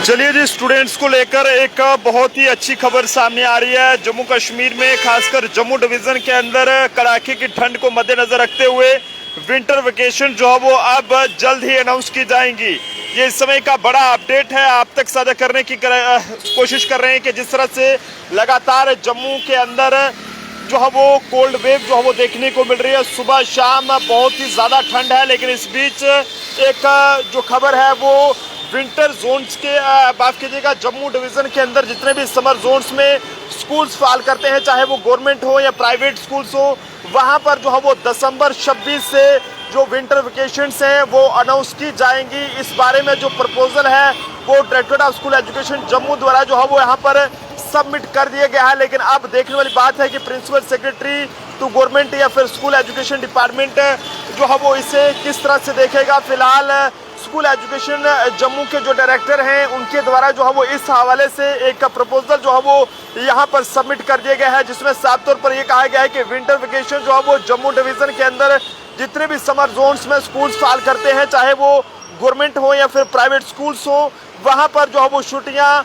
चलिए जी, स्टूडेंट्स को लेकर एक बहुत ही अच्छी खबर सामने आ रही है। जम्मू कश्मीर में खासकर जम्मू डिवीजन के अंदर कड़ाके की ठंड को मद्देनजर रखते हुए विंटर वेकेशन जो है वो अब जल्द ही अनाउंस की जाएंगी। ये इस समय का बड़ा अपडेट है, आप तक साझा करने की कोशिश कर रहे हैं कि जिस तरह से लगातार जम्मू के अंदर जो है वो कोल्ड वेव जो है वो देखने को मिल रही है। सुबह शाम बहुत ही ज़्यादा ठंड है, लेकिन इस बीच एक जो खबर है वो विंटर जोन्स के माफ कीजिएगा, जम्मू डिवीज़न के अंदर जितने भी समर जोन्स में स्कूल्स फाल करते हैं, चाहे वो गवर्नमेंट हो या प्राइवेट स्कूल्स हो, वहाँ पर जो है वो दिसंबर 26 से जो विंटर वेकेशंस हैं वो अनाउंस की जाएंगी। इस बारे में जो प्रपोजल है वो directorate of school education Jammu द्वारा जो है वो यहाँ पर सबमिट कर दिया गया है। लेकिन अब देखने वाली बात है कि प्रिंसिपल सेक्रेटरी टू गवर्नमेंट या फिर स्कूल एजुकेशन डिपार्टमेंट जो है वो इसे किस तरह से देखेगा। फिलहाल स्कूल एजुकेशन जम्मू के जो डायरेक्टर हैं उनके द्वारा जो है वो इस हवाले से एक प्रपोजल जो है वो यहाँ पर सबमिट कर दिया गया है, जिसमें साफ तौर पर ये कहा गया है कि विंटर वेकेशन जो है वो जम्मू डिवीजन के अंदर जितने भी समर जोन्स में स्कूल्स फाल करते हैं, चाहे वो गवर्नमेंट हो या फिर प्राइवेट स्कूल्स हो, वहाँ पर जो है वो छुट्टियाँ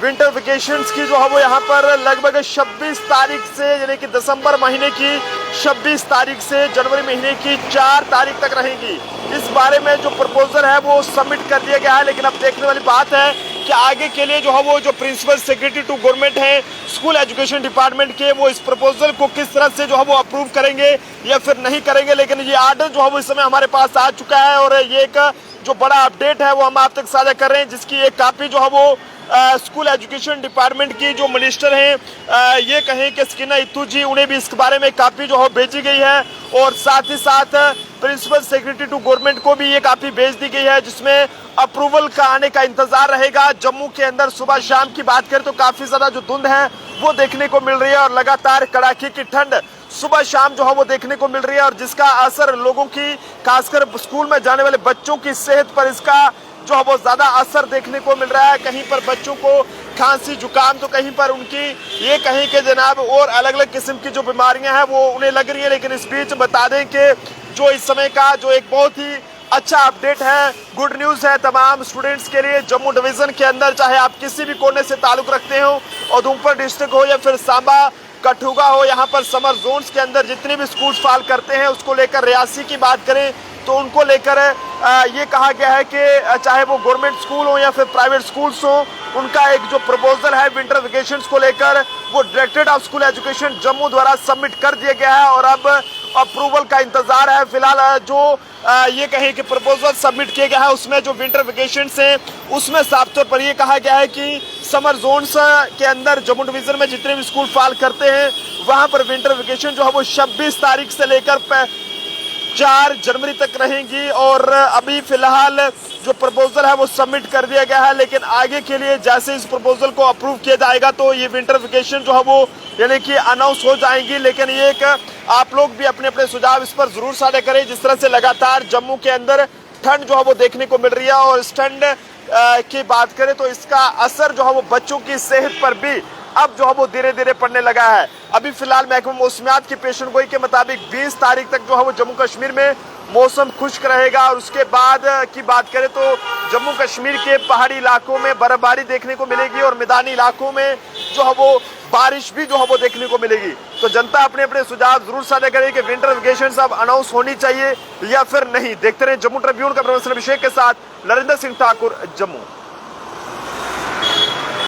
विंटर वेकेशंस की जो है वो यहाँ पर लगभग 26 तारीख से, यानी कि दिसंबर महीने की 26 तारीख से जनवरी महीने की 4 तारीख तक रहेंगी। इस बारे में जो प्रपोजल है वो सबमिट कर दिया गया है। लेकिन अब देखने वाली बात है कि आगे के लिए जो है वो जो प्रिंसिपल सेक्रेटरी टू गवर्नमेंट है स्कूल एजुकेशन डिपार्टमेंट के, वो इस प्रपोजल को किस तरह से जो है वो अप्रूव करेंगे या फिर नहीं करेंगे। लेकिन ये आर्डर जो है वो इस समय हमारे पास आ चुका है और ये एक जो बड़ा अपडेट है वो हम आप तक साझा कर रहे हैं, जिसकी एक कापी जो है वो स्कूल एजुकेशन डिपार्टमेंट की जो मिनिस्टर हैं ये कहें कि स्किना इत्तू जी, उन्हें भी इस बारे में कापी जो है भेजी गई है और साथ ही साथ प्रिंसिपल सेक्रेटरी टू गवर्नमेंट को भी ये कापी भेज दी गई है, जिसमें अप्रूवल का आने का इंतजार रहेगा। जम्मू के अंदर सुबह शाम की बात करें तो काफी ज्यादा जो धुंध है वो देखने को मिल रही है और लगातार कड़ाके की ठंड सुबह शाम जो है वो देखने को मिल रही है और जिसका असर लोगों की, खासकर स्कूल में जाने वाले बच्चों की सेहत पर इसका जो है वो ज्यादा असर देखने को मिल रहा है। कहीं पर बच्चों को खांसी जुकाम, तो कहीं पर उनकी ये कहीं के जनाब और अलग अलग किस्म की जो बीमारियां हैं वो उन्हें लग रही है। लेकिन इस बीच बता दें कि जो इस समय का जो एक बहुत ही अच्छा अपडेट है, गुड न्यूज़ है तमाम स्टूडेंट्स के लिए। जम्मू डिवीज़न के अंदर चाहे आप किसी भी कोने से ताल्लुक़ रखते हो, उधमपुर डिस्ट्रिक्ट हो या फिर सांबा कठुआ हो, यहाँ पर समर जोन्स के अंदर जितने भी स्कूल फाल करते हैं उसको लेकर रियासी की बात करें तो उनको लेकर ये कहा गया है कि चाहे वो गवर्नमेंट स्कूल हो या फिर प्राइवेट स्कूल्स हो, उनका एक जो प्रपोजल है विंटर वेकेशंस को लेकर वो directorate of school education Jammu द्वारा सबमिट कर दिया गया है और अब अप्रूवल का इंतजार है। फिलहाल जो ये कहें कि प्रपोजल सबमिट किया गया है उसमें जो विंटर वेकेशंस हैं उसमें साफ तौर पर ये कहा गया है कि समर जोन्स के अंदर जम्मू डिवीजन में जितने भी स्कूल फाल करते हैं वहाँ पर विंटर वेकेशन जो है वो 26 तारीख से लेकर 4 जनवरी तक रहेंगी। और अभी फिलहाल जो प्रपोजल है वो सबमिट कर दिया गया है, लेकिन आगे के लिए जैसे इस प्रपोजल को अप्रूव किया जाएगा तो ये विंटर वेकेशन जो है वो यानी कि अनाउंस हो जाएंगी। लेकिन ये एक आप लोग भी अपने अपने सुझाव इस पर जरूर साझा करें। जिस तरह से लगातार जम्मू के अंदर ठंड जो है वो देखने को मिल रही है और इस ठंड की बात करें तो इसका असर जो है वो बच्चों की सेहत पर भी अब जो है वो धीरे धीरे पड़ने लगा है। अभी फिलहाल महकमा मौसमियात की पेशन गोई के मुताबिक 20 तारीख तक जो है वो जम्मू कश्मीर में मौसम खुश्क रहेगा और उसके बाद की बात करें तो जम्मू कश्मीर के पहाड़ी इलाकों में बर्फबारी देखने को मिलेगी और मैदानी इलाकों में जो है वो बारिश भी जो है वो देखने को मिलेगी। तो जनता अपने अपने सुझाव जरूर साझा करें कि विंटर वेकेशन अब अनाउंस होनी चाहिए या फिर नहीं। देखते रहे जम्मू ट्रिब्यून का प्रोफेसर अभिषेक के साथ नरेंद्र सिंह ठाकुर, जम्मू।